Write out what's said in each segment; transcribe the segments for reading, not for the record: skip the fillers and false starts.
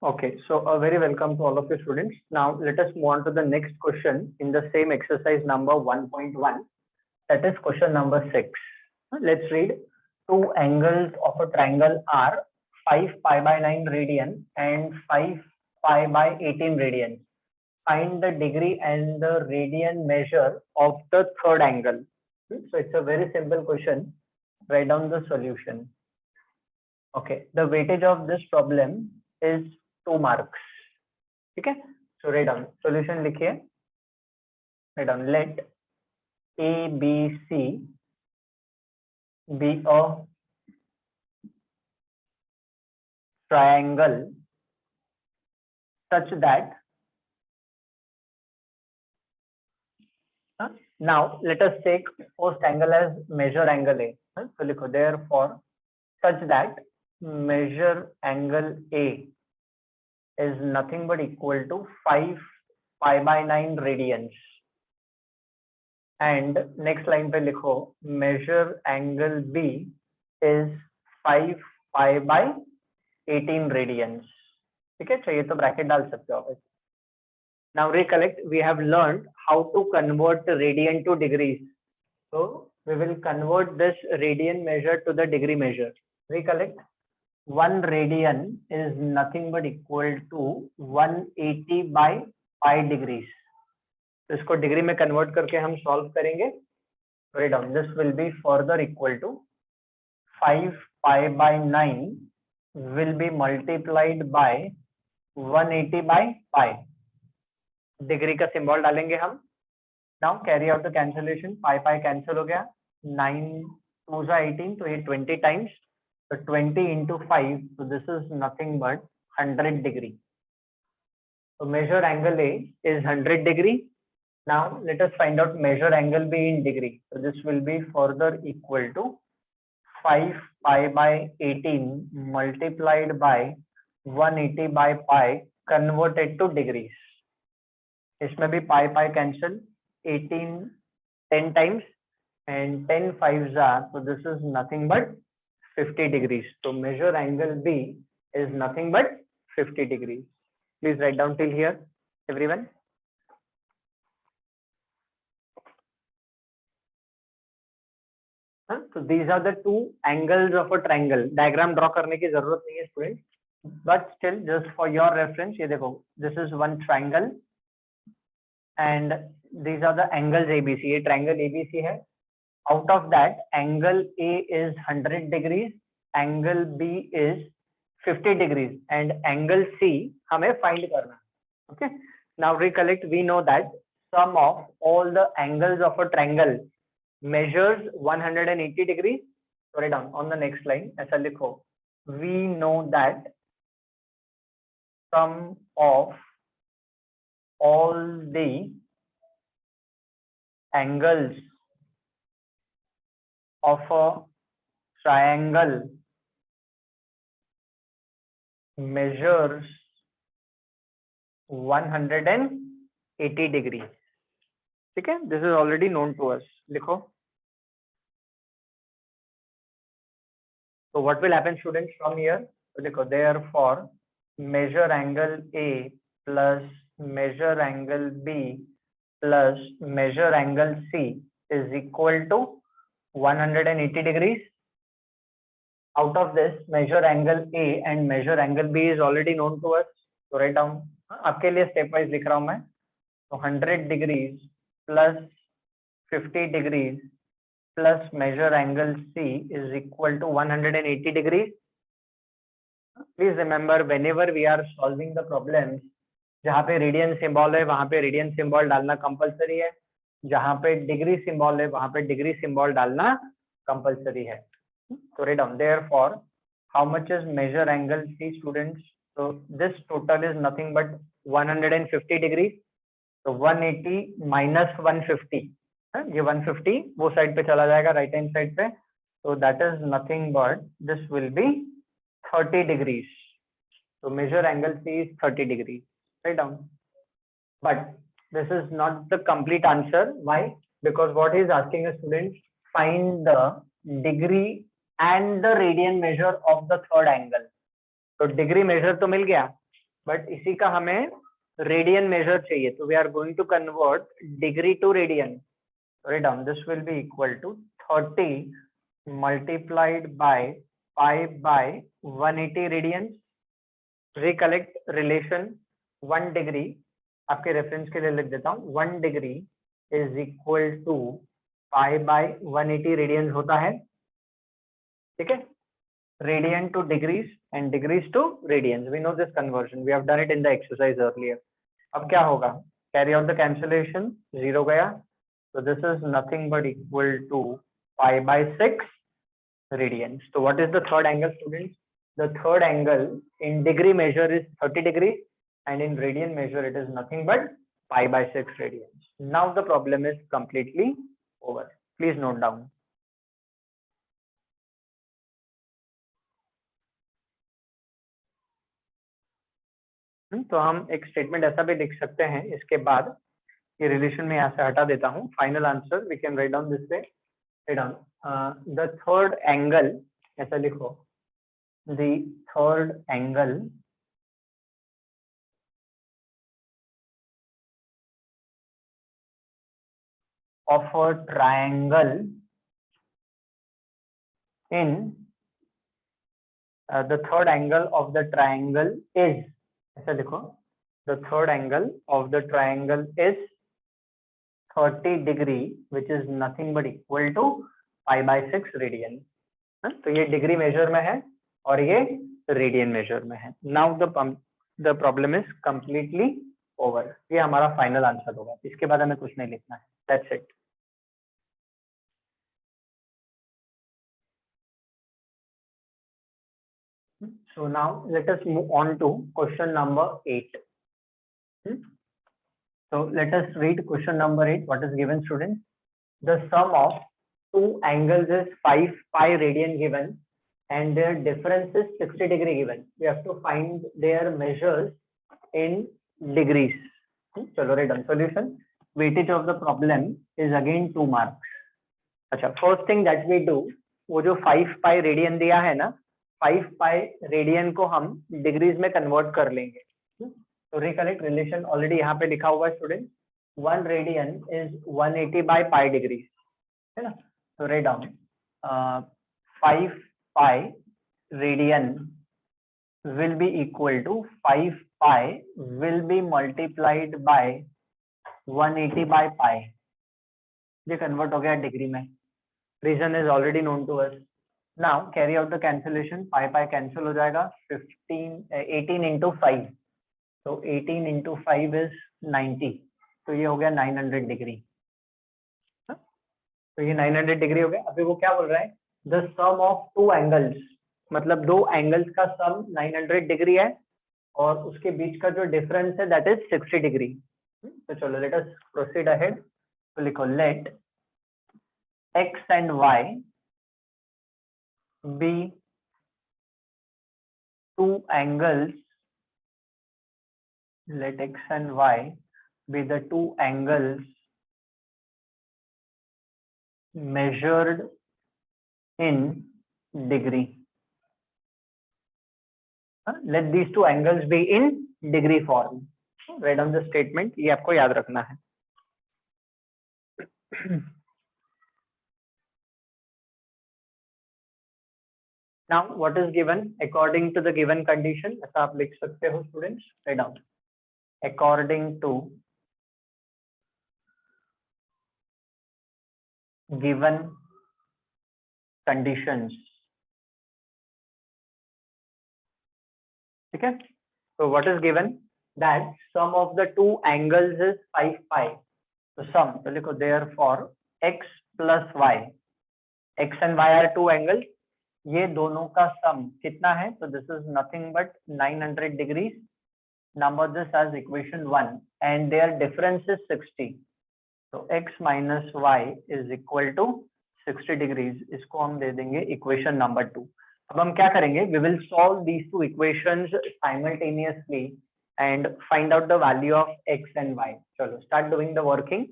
Okay, so very welcome to all of you students. Now let us move on to the next question in the same exercise number 1.1. That is question number 6. Let's read. Two angles of a triangle are 5 pi by 9 radian and 5 pi by 18 radian. Find the degree and the radian measure of the third angle. So it's a very simple question. Write down the solution. Okay, the weightage of this problem is 2 marks. ठीक है, so write down solution लिखिए. Write down let ABC be a triangle such that now let us take first angle as measure angle A. So लिखो therefore such that measure angle A is nothing but equal to 5 pi by 9 radians. And next line पे लिखो measure angle B is 5 pi by 18 radians. ठीक है, चाहिए तो bracket डाल सकते हो आप. Now recollect, we have learned how to convert radian to degrees. So we will convert this radian measure to the degree measure. Recollect, 1 radian is nothing but equal to 180 by pi degrees. तो इसको degree में convert करके हम solve करेंगे. Write down this will be further equal to 5 pi by 9 will be multiplied by 180 by pi. Degree का symbol डालेंगे हम. Now carry out the cancellation. Pi pi cancel हो गया. 9 2 जा 18, तो ये 20 times. So 20 into 5, so this is nothing but 100 degree. So measure angle A is 100 degree. Now let us find out measure angle B in degree. So this will be further equal to 5 pi by 18 multiplied by 180 by pi converted to degrees. इसमें भी pi pi cancel. 18 10 times and 10 5s are, so this is nothing but 50 degrees. So measure angle B is nothing but 50 degrees. Please write down till here, everyone. So these are the two angles of a triangle. Diagram draw करने की जरूरत नहीं है students, but still just for your reference, ये देखो, this is one triangle and these are the angles ABC. ये triangle ABC है. Out of that, angle A is 100 degrees, angle B is 50 degrees, and angle C हमें find करना. Okay. Now recollect, we know that sum of all the angles of a triangle measures 180 degrees. So write down on the next line. ऐसा लिखो. We know that sum of all the angles of a triangle measures 180 degrees. ठीक है, this is already known to us. लिखो. So what will happen students from here? So लिखो therefore measure angle A plus measure angle B plus measure angle C is equal to 180 degrees. Out of this, measure angle A and measure angle B is already known to us. So write down. आपके लिए step wise लिख रहा हूँ मैं. So 100 degrees plus 50 degrees plus measure angle C is equal to 180 degrees. Please remember, whenever we are solving the problems, जहाँ पे radian symbol है वहाँ पे रेडियन सिंबल डालना कंपलसरी है. जहाँ पे डिग्री सिंबल है वहाँ पे डिग्री सिंबल डालना कंपलसरी है. So write down therefore how much is measure angle C students? So this total is nothing but 150 degrees. So 180 minus 150, ये 150 वो साइड पे चला जाएगा राइट हैंड साइड पे. So that is nothing but this will be 30 degrees. So measure angle C is 30 degrees. Write down. But this is not the complete answer. Why? Because what he is asking a student, find the degree and the radian measure of the third angle. तो degree major तो मिल गया, but इसी का हमें radian measure चाहिए, तो we are going to convert degree to radian. Write down, this will be equal to 30 multiplied by pi by 180 radians. Recollect relation 1 degree, आपके reference के लिए लिख देता हूँ, 1 degree is equal to pi by 180 radians होता है. ठीक है, radian to degrees and degrees to radians. We know this conversion, we have done it in the exercise earlier. अब क्या होगा, carry out the cancellation, 0 गया. So this is nothing but equal to pi by 6 radians. So what is the third angle, students? The third angle in degree measure is 30 degrees and in radian measure it is nothing but pi by 6 radians. Now the problem is completely over. Please note down. तो हम एक statement ऐसा भी लिख सकते हैं, इसके बाद ये रिलेशन में यहाँ से हटा देता हूँ. Final answer we can write down this way. Write down the third angle, ऐसा लिखो, the third angle of a triangle in the third angle of the triangle is, ऐसा लिखो, the third angle of the triangle is 30 degree which is nothing but equal to pi by 6 radian. तो ये degree major में है और ये radian major में है. Now the problem is completely over. ये हमारा फाइनल आंसर होगा, इसके बाद हमें कुछ नहीं लिखना है. That's it. So now let us move on to question number 8. So let us read question number 8. What is given, students? The sum of two angles is 5 pi radian given and their difference is 60 degree given. We have to find their measures in degrees. चलो write down solution. Weightage of the problem is again 2 marks. अच्छा, first thing that we do, वो जो 5 pi radian दिया है ना, 5 pi radian को हम degrees में कन्वर्ट कर लेंगे. तो रिकलेक्ट रिलेशन ऑलरेडी यहाँ पे लिखा हुआ है student. 1 radian is 180 by pi degree, है ना. तो write down 5 pi radian will be equal to 5 pi will be multiplied by 180 by pi. ये कन्वर्ट हो गया डिग्री में. Reason is already known to us. Now carry out the cancellation. Pi pi cancel हो जाएगा. 18 into 5. तो 18 into 5 is 90. तो ये हो गया 900 डिग्री. तो ये 900 डिग्री हो गया. अभी वो क्या बोल रहा है, the sum of two angles, मतलब दो एंगल्स का सम 900 डिग्री है और उसके बीच का जो डिफरेंस है दैट इज 60 डिग्री. तो चलो लेट अस प्रोसीड अहेड. तो लिखो late x and y be two angles. Let x and y be the two angles measured in degree. Let these two angles be in degree form. Write down the statement. ये आपको याद रखना है. Now what is given according to the given condition? ऐसा आप लिख सकते हो students. Write down according to given conditions. ठीक है. So what is given? That sum of the two angles is 5 pi. So sum, तो लिखो therefore x plus y. X and y are two angles. ये दोनों का सम कितना है? तो this is nothing but 900 degrees. Number this as equation 1 and their difference is 60. तो x minus y is equal to 60 degrees. इसको हम दे देंगे इक्वेशन नंबर 2. अब हम क्या करेंगे, we will solve these two equations simultaneously and find out the value of x and y. चलो start doing the working.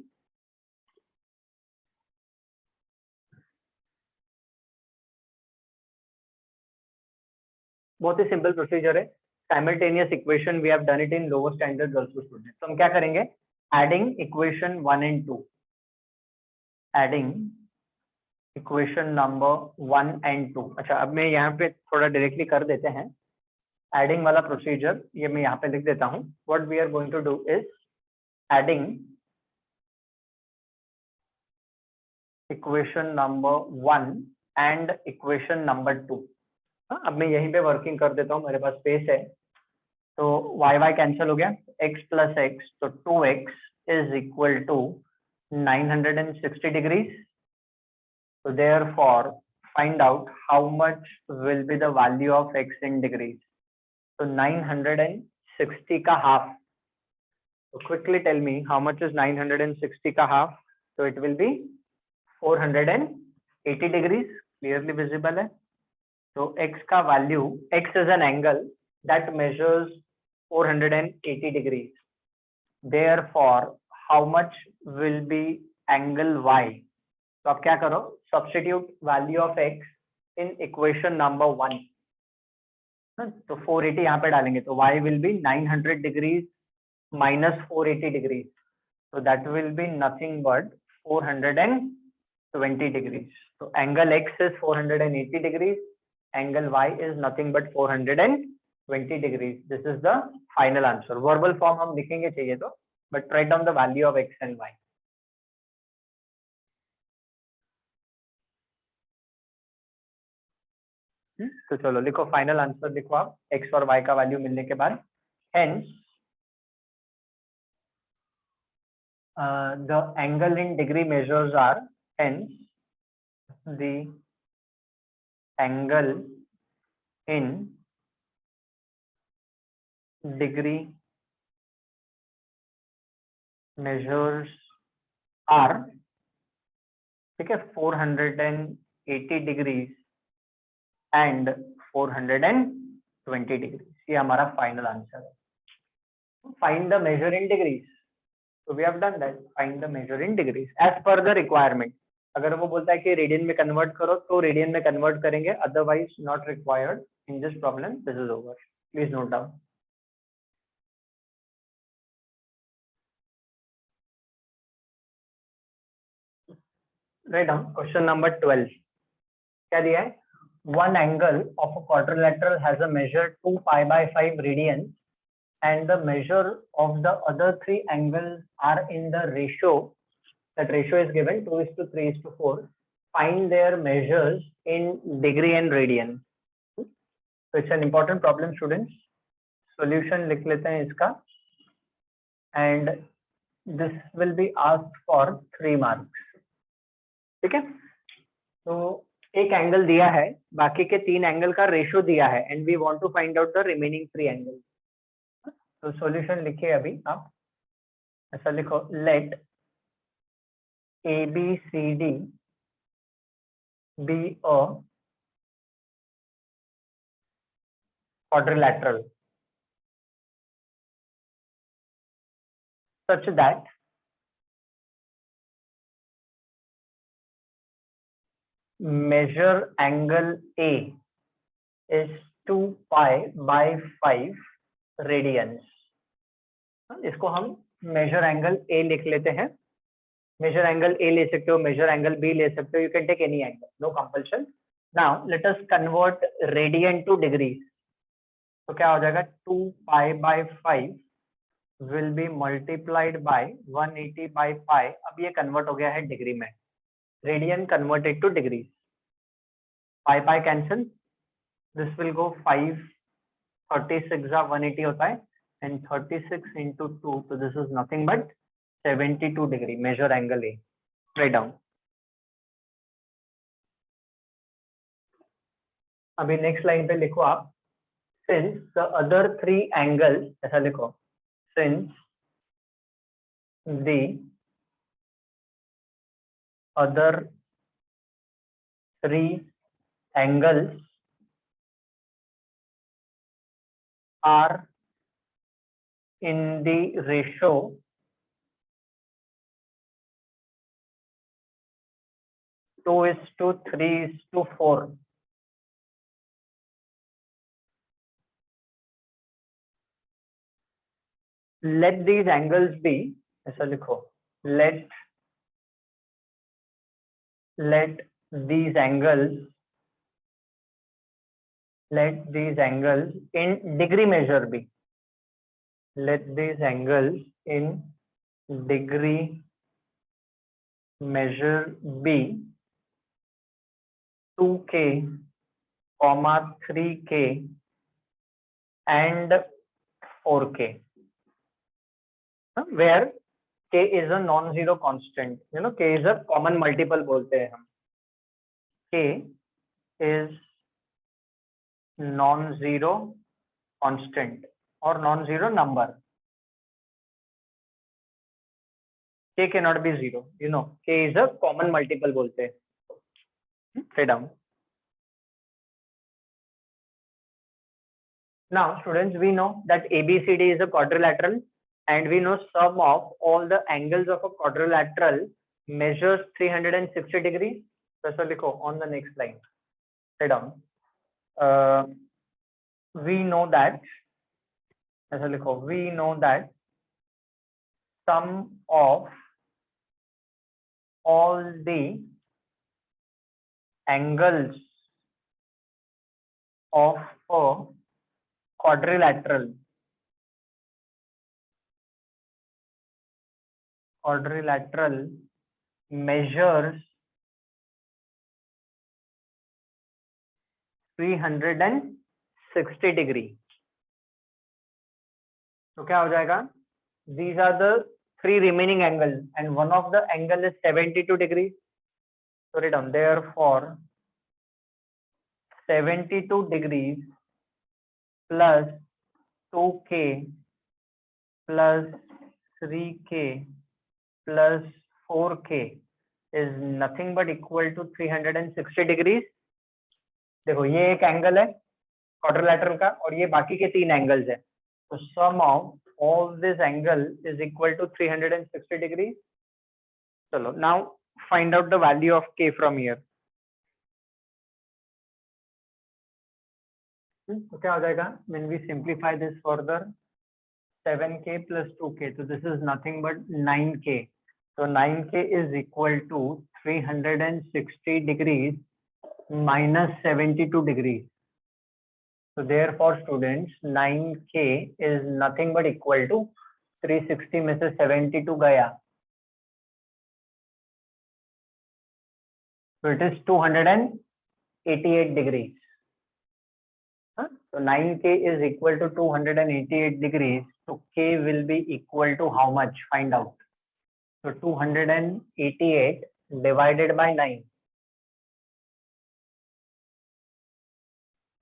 बहुत ही सिंपल प्रोसीजर है. simultaneous equation we have done it in lower standards also students. तो हम क्या करेंगे, adding equation 1 and 2, adding equation number 1 and 2. अच्छा, अब मैं यहाँ पे थोड़ा डायरेक्टली कर देते हैं एडिंग वाला प्रोसीजर, ये मैं यहाँ पे लिख देता हूँ. What we are going to do is adding equation number 1 and equation number 2. अब मैं यहीं पे वर्किंग कर देता हूँ, मेरे पास स्पेस है. तो वाई वाई कैंसिल हो गया, x प्लस एक्स, तो 2x is equal to 960 degrees. So therefore, find out how much will be the value of x in degrees. So 960 का half. So quickly tell me how much is 960 का half. So it will be 480 degrees. Clearly visible है. So x का value, x is an angle that measures 480 degrees. Therefore, how much will be angle y? तो आप क्या करो, substitute value of x in equation number 1. तो 480 यहाँ पे डालेंगे तो y will be 900 degrees minus 480 degrees. तो that will be nothing but 420 degrees. तो angle x is 480 degrees, angle y is nothing but 420 degrees. This is the final answer. Verbal form हम लिखेंगे चाहिए तो, but write down the value of x and y. तो चलो लिखो, final answer लिखो आप x और y का वैल्यू मिलने के बाद. Hence the angle in degree measures are, hence the angle in degree measures are, ठीक है, 480 डिग्रीज एंड 420 डिग्रीज. ये हमारा फाइनल आंसर है. Find the measure in degrees. So we have done that. Find the measure in degrees as per the requirement. अगर वो बोलता है कि रेडियन में कन्वर्ट करो तो रेडियन में कन्वर्ट करेंगे, otherwise not required in this problem. This is over. Please note down. Write down. Question number 12 क्या दिया है? One angle of a quadrilateral has a measure 2 pi by 5 radians and the measure of the other three angles are in the ratio. That ratio is given 2:3:4. Find their measures in degree and radian. So it's an important problem students. Solution लिख लेते हैं इसका, and this will be asked for 3 marks. ठीक है. तो एक angle दिया है, बाकी के 3 एंगल का रेशियो दिया है, and we want to find out the remaining 3 angles. तो सॉल्यूशन लिखिए अभी आप. ऐसा लिखो, late ABCD be a quadrilateral such that measure angle A is 2 pi by 5 radians. इसको हम मेजर एंगल A लिख लेते हैं. मेजर एंगल A ले सकते हो, मेजर एंगल B ले सकते हो, you can take any angle, no compulsion. Now let us convert radian to degrees. तो क्या हो जाएगा, 2 pi by 5 will be multiplied by 180 by pi. अब ये कन्वर्ट हो गया है डिग्री में. Radian converted to degrees. Pi pi cancel, this will go 5, 36 180 होता है, and 36 into 2, so this is nothing but 72 degree. Measure angle A. Write down. अभी next line पे लिखो आप, since the other 3 angles, ऐसा लिखो, since the other 3 angles are in the ratio 2:3:4. let these angles be, ऐसा लिखो, let these angles in degree measure be, let these angles in degree measure be 2k, 3k and 4k, where k is a non-zero constant. You know, k is a common multiple बोलते हैं हम. K is non-zero constant or non-zero number. K cannot be zero. You know, k is a common multiple बोलते हैं. Say down. Now, students, we know that ABCD is a quadrilateral, and we know sum of all the angles of a quadrilateral measures 360 degrees. So लिखो on the next line. Say down. We know that, ऐसा लिखो, we know that sum of all the angles of a quadrilateral measures 360 degree. तो क्या हो जाएगा? These are the three remaining angles, and one of the angle is 72 degrees. So write down. Therefore, 72 degrees plus 2k plus 3k plus 4k is nothing but equal to 360 degrees. देखो, ये एक angle है quadrilateral का और ये बाकी के तीन एंगल्स है. तो sum of all this angle is equal to 360 degree. चलो, now find out the value of k from here. तो क्या हो जाएगा when we simplify this further? 7k plus 2k, so this is nothing but 9k. So 9k is equal to 360 degrees minus 72 degrees. So therefore, students, 9k is nothing but equal to 360 में से 72 गया. So it is 288 degrees. So 9k is equal to 288 degrees. So k will be equal to how much? Find out. So 288 divided by 9.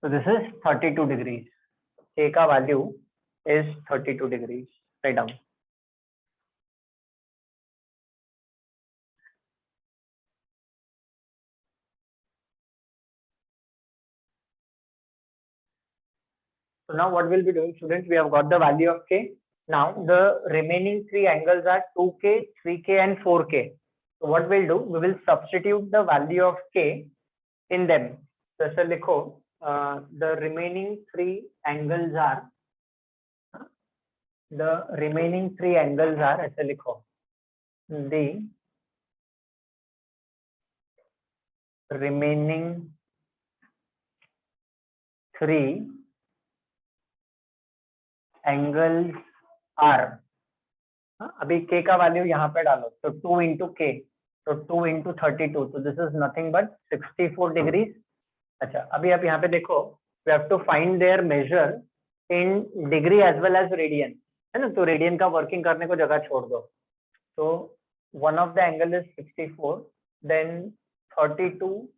So this is 32 degrees. K का value is 32 degrees. Write down. So now what we'll be doing, students, we have got the value of k. Now the remaining three angles are 2k, 3k and 4k. So what we'll do, we will substitute the value of k in them. So sir, likho, the remaining three angles are, ऐसे लिखो, the remaining three angles are, अभी k का value यहाँ पे डालो, तो 2 into k, तो 2 into 32, so this is nothing but 64 degrees. अच्छा, अभी आप यहाँ पे देखो, we have to find their measure in degree as well as radian, है ना? तो रेडियन का वर्किंग करने को जगह छोड़ दो. तो one of the angle is 64, then 32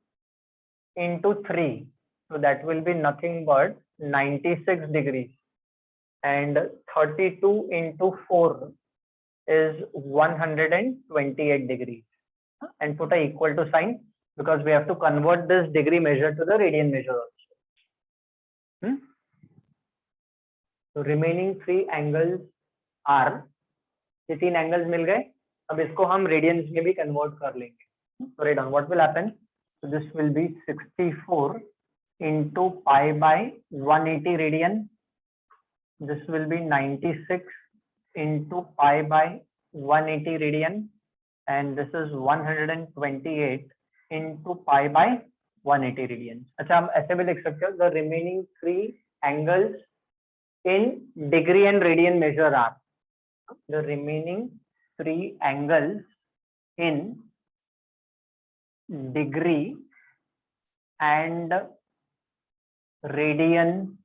into 3, so that will be nothing but 96 degrees, and 32 into 4 is 128 degrees, and put a equal to sign because we have to convert this degree measure to the radian measure also. So remaining three angles are, ये तीन angles मिल गए. अब इसको हम radiance में भी convert कर लेंगे. So write down what will happen. So this will be 64 into pi by 180 radian. This will be 96 into pi by 180 radian, and this is 128 into pi by 180 radian. अच्छा, हम ऐसे भी लिख सकते हो, the remaining 3 angles in degree and radian measure are, the remaining 3 angles in degree and radian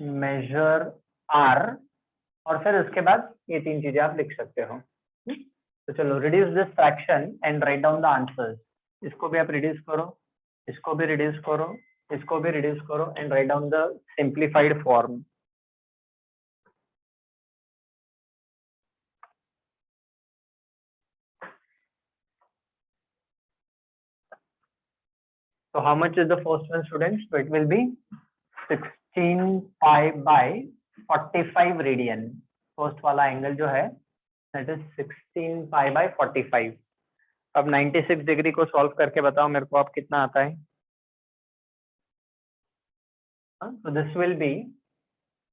measure are, और फिर उसके बाद ये 3 चीजें आप लिख सकते हो. तो चलो, reduce this fraction and write down the answers. इसको भी आप reduce करो, इसको भी reduce करो, इसको भी reduce करो and write down the simplified form. So how much is the first one, students? So it will be 16 pi by 45 radian. First वाला angle जो है that is 16 pi by 45. अब 96 डिग्री को सॉल्व करके बताओ मेरे को आप कितना आता है. So this will be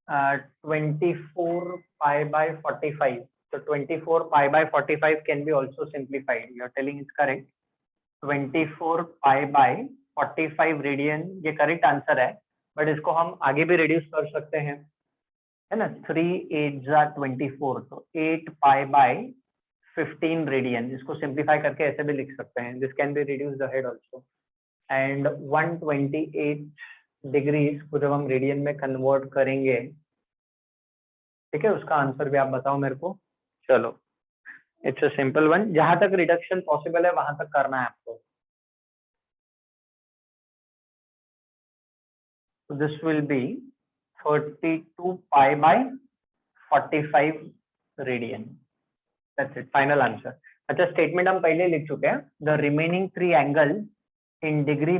24 pi by 45. So 24 pi by 45 can be also simplified. You are telling it's correct. 24 pi by 45 radian ये करेक्ट आंसर है, बट इसको हम आगे भी रिड्यूस कर सकते हैं, है ना. 3 8 24, तो 8 पाई बाय 15 रेडियन, इसको सिंप्लीफाई करके ऐसे भी लिख सकते हैं. This can be reduce the head also. And 128 degrees को जब हम रेडियन में कन्वर्ट करेंगे, ठीक है, उसका आंसर भी आप बताओ मेरे को. चलो, इट्स अ सिंपल वन. जहां तक रिडक्शन पॉसिबल है वहां तक करना है आपको. So this will be 32 pi by 45 radian. That's it. Final answer. अच्छा, स्टेटमेंट हम पहले लिख चुके हैं. The remaining 3 angles in degree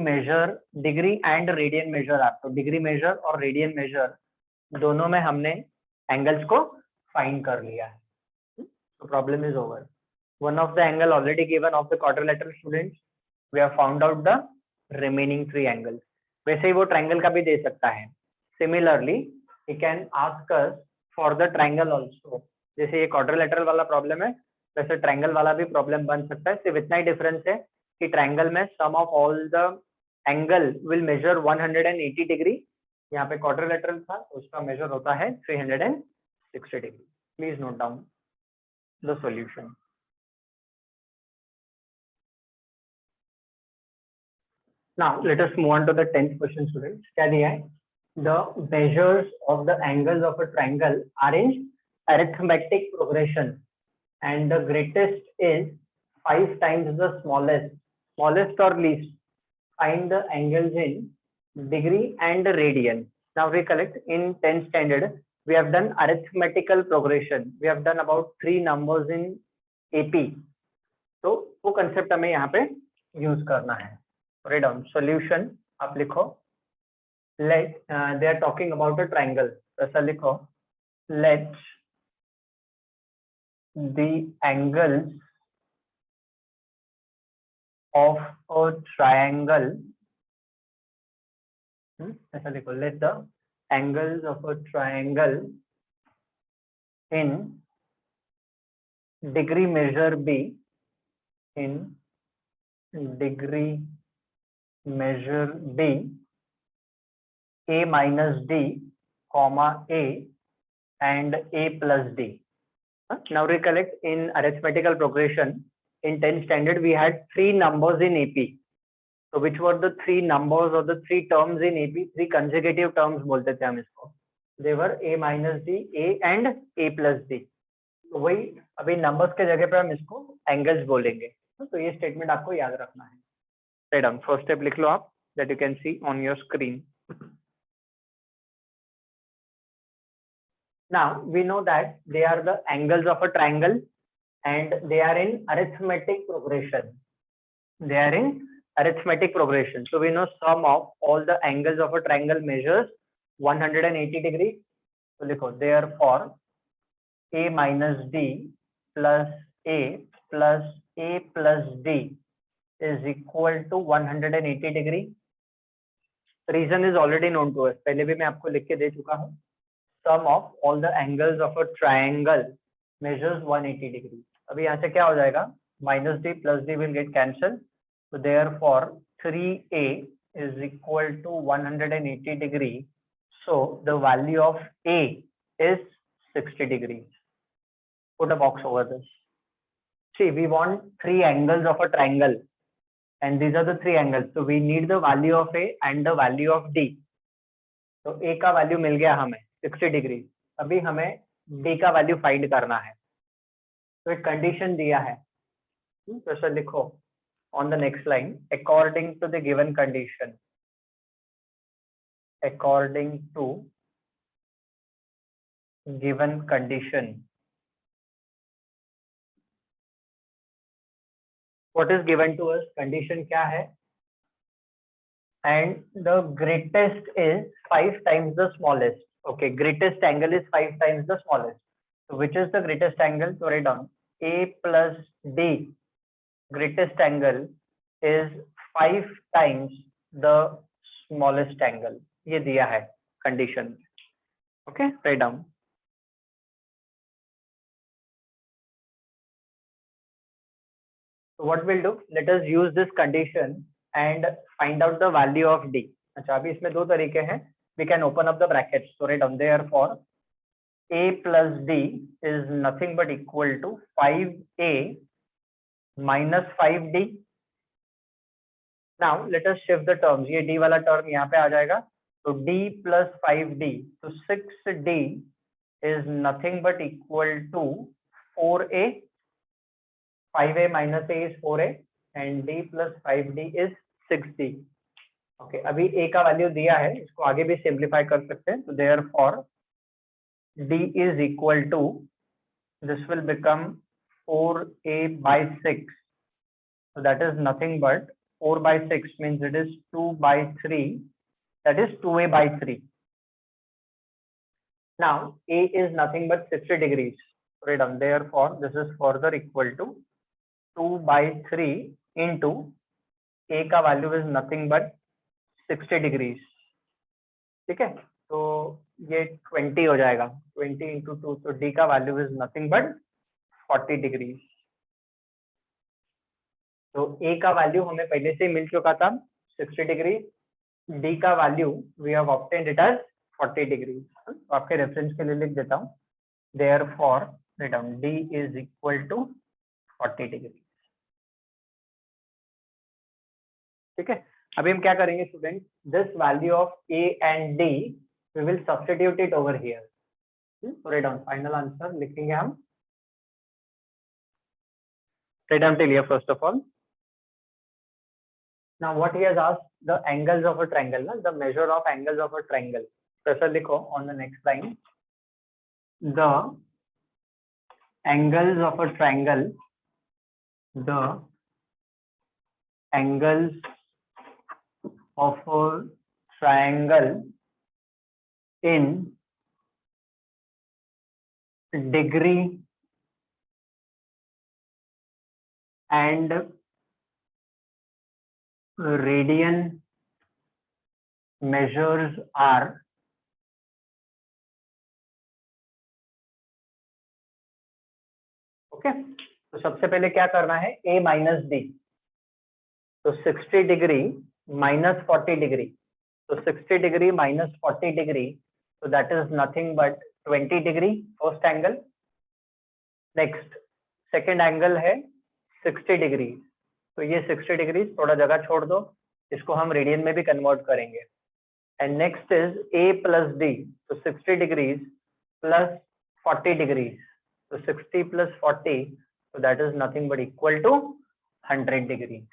and radian measure are. तो डिग्री मेजर और रेडियन मेजर दोनों में हमने एंगल्स को फाइंड कर लिया है. So problem is over. One of the angle already given of the quadrilateral, students. We have found out the remaining 3 angles. वैसे ही वो ट्रायंगल का भी दे सकता है. Similarly he can ask us for the triangle also. जैसे ये quadrilateral वाला problem है, वैसे ट्रायंगल वाला भी प्रॉब्लम बन सकता है. सिर्फ इतना ही डिफरेंस है कि ट्रायंगल में sum of all the angle will measure 180 degree. यहाँ पे क्वाड्रिलेटरल था, उसका मेजर होता है 360 degree. Please note down the solution. Now let us move on to the 10th question, students. क्या दिया है? The measures of the angles of a triangle are in arithmetic progression, and the greatest is 5 times the smallest. Smallest or least. Find the angles in degree and radian. Now recollect, in 10th standard we have done arithmetical progression. We have done about 3 numbers in AP. तो वो concept हमें यहाँ पे use करना है. Write down solution. आप लिखो. Let they are talking about a triangle. ऐसा लिखो. Let the angles of a triangle. ऐसा लिखो. Let the angles of a triangle in degree measure be in degree measure B A minus D comma A and A plus D. Now recollect, in arithmetical progression in 10th standard we had 3 numbers in AP. So which were the 3 numbers or the 3 terms in AP? 3 consecutive terms बोलते थे हम इसको. They were A minus D, A and A plus D. तो वही अभी numbers के जगह पे हम इसको एंगल्स बोलेंगे. तो ये स्टेटमेंट आपको याद रखना है. Write down. First step लिख लो आप, that you can see on your screen. Now we know that they are the angles of a triangle and they are in arithmetic progression. They are in arithmetic progression. So we know sum of all the angles of a triangle measures 180 degrees. So लिखो, therefore A minus D plus A plus A plus D is equal to 180 degree. Reason is already known to us, पहले भी मैं आपको लिख के दे चुका हूँ. Sum of all the angles of a triangle measures 180 degree. अभी यहाँ से क्या हो जाएगा, minus D plus D will get cancel, so therefore 3a is equal to 180 degree, so the value of a is 60 degrees. Put a box over this. See, we want three angles of a triangle and these are the three angles, so we need the value of a and the value of d. तो a का value मिल गया हमें 60 degree. अभी हमें d का value find करना है, तो एक कंडीशन दिया है, तो सर लिखो on the next line, according to the given condition, according to given condition, what is given to us, condition क्या है, and the greatest is 5 times the smallest. Okay, greatest angle is 5 times the smallest. So which is the greatest angle? So write down a plus d, greatest angle is 5 times the smallest angle. ये दिया है condition. Okay, write down. So what we'll do, let us use this condition and find out the value of d. अच्छा, अभी इसमें दो तरीके हैं. We can open up the brackets. So write down, therefore a plus d is nothing but equal to 5a minus 5d. Now let us shift the terms. ये d वाला term यहाँ पे आ जाएगा, तो d plus 5d, तो 6d is nothing but equal to 4a. 5a minus a is 4a and d plus 5d is 6d. Okay, अभी a का value दिया है, इसको आगे भी सिंप्लीफाई कर सकते हैं. तो therefore d is equal to, this will become 4a by 6. So that is nothing but 4 by 6 means it is 2 by 3, that is 2a by 3. Now a is nothing but 60 degrees. Right on, therefore this is further equal to 2 by 3 into a का value is nothing but 60 degrees. ठीक है, तो ये 20 हो जाएगा, 20 into 2, तो d का value is nothing but 40 degrees. तो a का वैल्यू हमें पहले से मिल चुका था 60 डिग्री, d का value we have obtained it as 40 degree. तो आपके रेफरेंस के लिए लिख देता हूँ, therefore d is equal to 40 degree. ठीक है, अभी हम क्या करेंगे student, this value of a and d we will substitute it over here. Write down, final answer लिखेंगे हम. Write down till here first of all. Now what he has asked, the angles of a triangle, the measure of angles of a triangle. Pressure likho on the next line. The angles of a triangle, the angles of a triangle in degree and radian measures are okay. तो सबसे पहले क्या करना है, a minus D, तो 60 degree minus 40 degree, तो 60 degree minus 40 degree, तो that is nothing but 20 degree first angle. Next second angle है 60 डिग्री, तो ये 60 डिग्री थोड़ा जगह छोड़ दो, इसको हम रेडियन में भी कन्वर्ट करेंगे. And next is a plus D, तो 60 डिग्रीज प्लस 40 डिग्रीज, तो 60 प्लस 40, तो that is nothing but equal to 100 degree.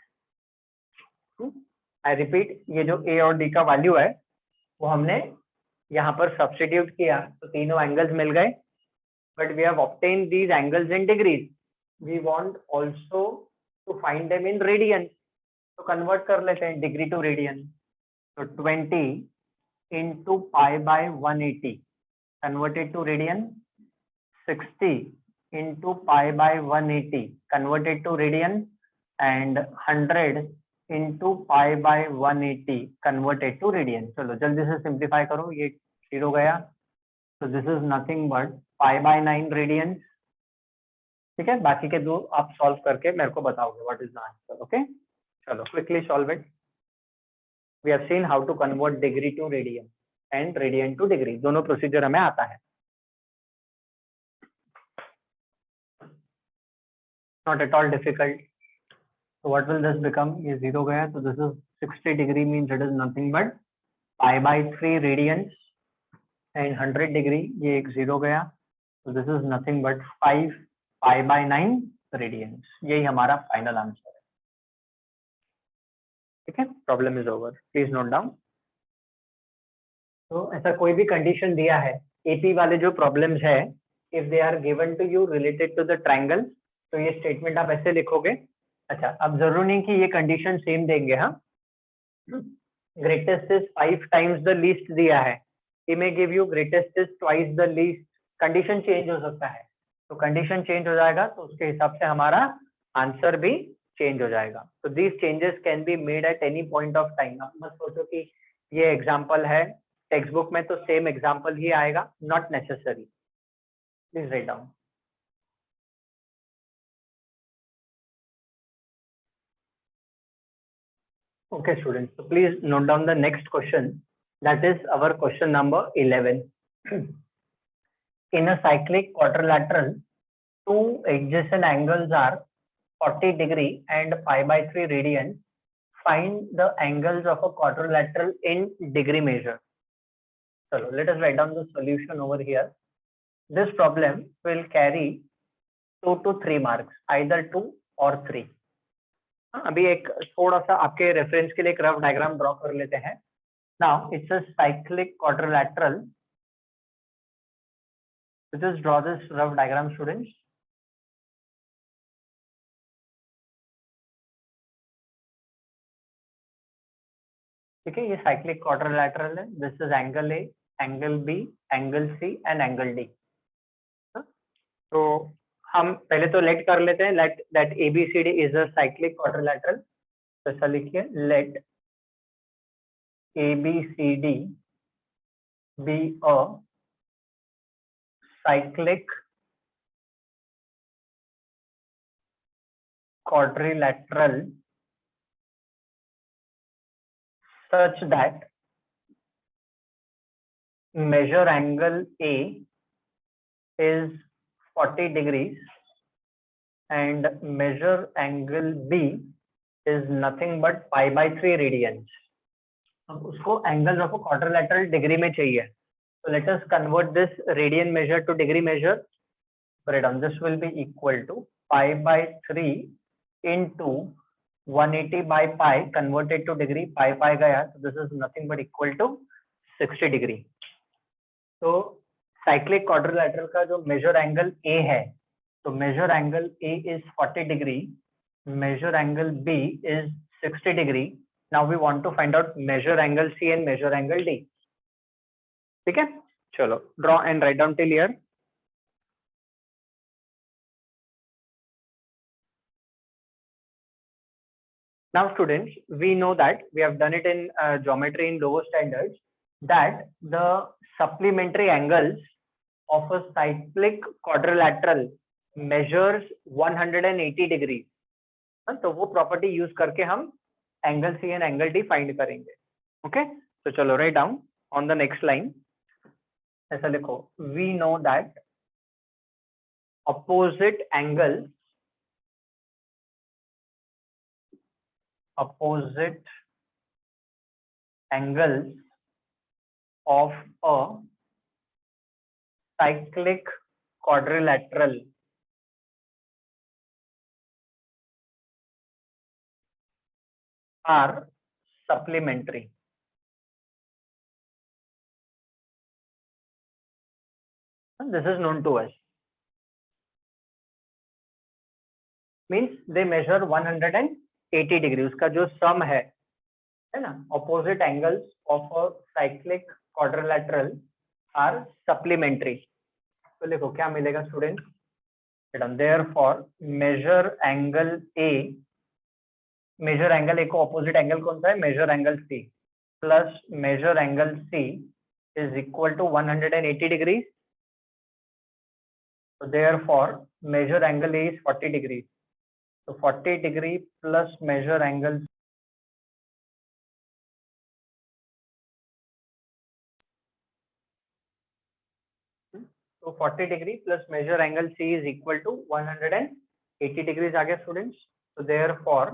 I repeat, ये जो a और d का वैल्यू है वो हमने यहाँ पर सब्स्टिट्यूट किया, तो तीनों एंगल्स मिल गए, but we have obtained these angles in degrees. We want also to find them in radian, तो कन्वर्ट कर लेते हैं डिग्री टू रेडियन. तो 20 into pi by 180 converted to radian, 60 into pi by 180 converted to radian, and 100 into pi by 180 converted to radian. चलो जल्दी से simplify करो, ये 0 गया, तो this is nothing but pi by 9 radian. ठीक है, बाकी के दो आप सॉल्व करके मेरे को बताओगे what is the answer. Okay, चलो quickly solve it. We have seen how to convert degree to radian and radian to degree, दोनों प्रोसीजर हमें आता है, not at all difficult. So what will this become? ये 0 गया, तो this is 60 degree means it is nothing but pi by 3 radians, and 100 degree ये एक 0 गया, so this is nothing but 5 pi by 9 radians। यही हमारा फाइनल आंसर है। ठीक है, problem is over, please note down. तो ऐसा कोई भी कंडीशन दिया है, एपी वाले जो प्रॉब्लम्स है, if they are given to you related to the triangle, तो ये स्टेटमेंट आप ऐसे लिखोगे। अच्छा, अब जरूरी नहीं कि ये कंडीशन सेम देंगे। हाँ, greatest is 5 times the least दिया है, ये may give you greatest is twice the least. Condition change हो सकता है, तो कंडीशन चेंज हो जाएगा तो उसके हिसाब से हमारा आंसर भी चेंज हो जाएगा। तो these changes can be made at any point of time. आप मत सोचो कि ये एग्जाम्पल है, टेक्स्ट बुक में तो सेम एग्जाम्पल ही आएगा, not necessary. Please write down. Okay, students, so please note down the next question. That is our question number 11. In a cyclic quadrilateral, two adjacent angles are 40 degree and pi by 3 radian. Find the angles of a quadrilateral in degree measure. So let us write down the solution over here. This problem will carry 2 to 3 marks, either 2 or 3. अभी एक थोड़ा सा आपके reference के लिए एक rough diagram draw कर लेते हैं। Now it's a cyclic quadrilateral, just draw this rough diagram students. ठीक है, ये साइक्लिक क्वाड्रिलैटरल है, this is angle A, angle B, angle C and angle D. तो हम पहले तो लेट कर लेते हैं, let that ABCD is a cyclic quadrilateral. तो ऐसा लिखिए, let ABCD be a cyclic quadrilateral such that measure angle A is 40 degrees and measure angle B is nothing but pi by 3 radians। अब उसको angle of quadrilateral degree में चाहिए, so let us convert this radian measure to degree measure। Write down, this will be equal to pi by 3 into 180 by pi converted to degree, pi गया, so this is nothing but equal to 60 degree। तो cyclic quadrilateral का जो major angle A है, तो major angle A is 40 degree, measure angle B is 60 degree। Now we want to find out measure angle C and measure angle D। ठीक है, चलो draw and write down till here। Now students, we know that we have done it in geometry in lower standards, that the supplementary angles of a cyclic quadrilateral measures 180 degrees। तो वो property use करके हम angle C and angle D find करेंगे। Okay, तो चलो write down on the next line, ऐसा लिखो, we know that opposite angles of a cyclic quadrilateral are supplementary। This is known to us, means they measure 180 degree। उसका जो सम है ना, opposite angles of a cyclic quadrilateral are supplementary। तो लिखो क्या मिलेगा student, therefore measure angle A measure angle A को opposite angle कौन सा है, measure angle C plus measure angle C is equal to 180 degree. So therefore measure angle A is 40 degrees. So 40 degree plus measure angle. So 40 degree plus measure angle C is equal to 180 degrees. आगे students. So therefore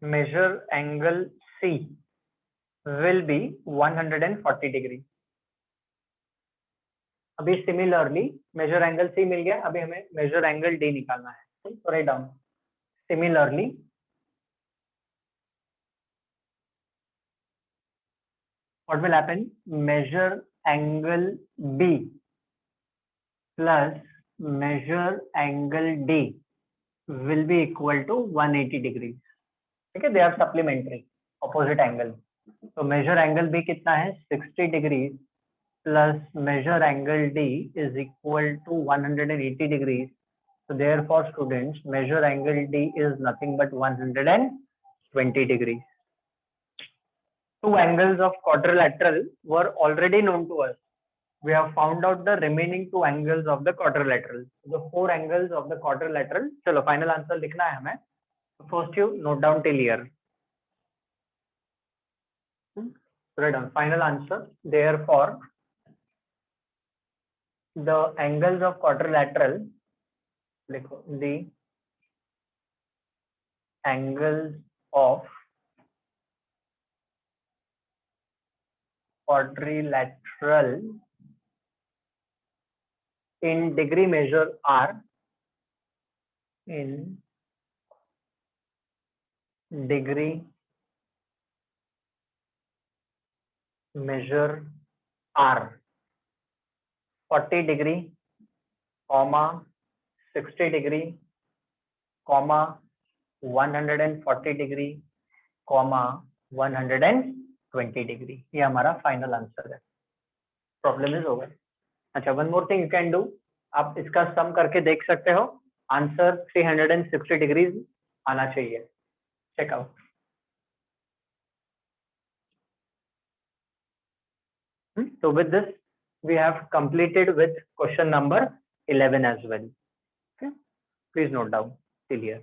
measure angle C will be 140 degree. अभी similarly measure angle C मिल गया, अभी हमें measure angle D निकालना है. So write down. Similarly what will happen, measure angle B plus measure angle D will be equal to 180 degrees. Okay, they are supplementary opposite angle. So measure angle B कितना है, 60 degrees plus measure angle D is equal to 180 degrees. So therefore students, measure angle D is nothing but 120 degrees. Two angles of quadrilateral were already known to us. We have found out the remaining two angles of the quadrilateral. The four angles of the quadrilateral. चलो final answer लिखना है हमें. First you note down till here. Write down final answer. Therefore, the angles of quadrilateral. लिखो the angles of quadrilateral in degree measure are in degree measure are 40 degree, comma 60 degree, comma 140 degree, comma 120 degree. ये हमारा final answer है. Problem is over. अच्छा, one more thing you can do, आप इसका सम करके देख सकते हो. आंसर 360 डिग्रीज आना चाहिए. Check out. So with this we have completed with question number 11 as well. Okay, please note down till here.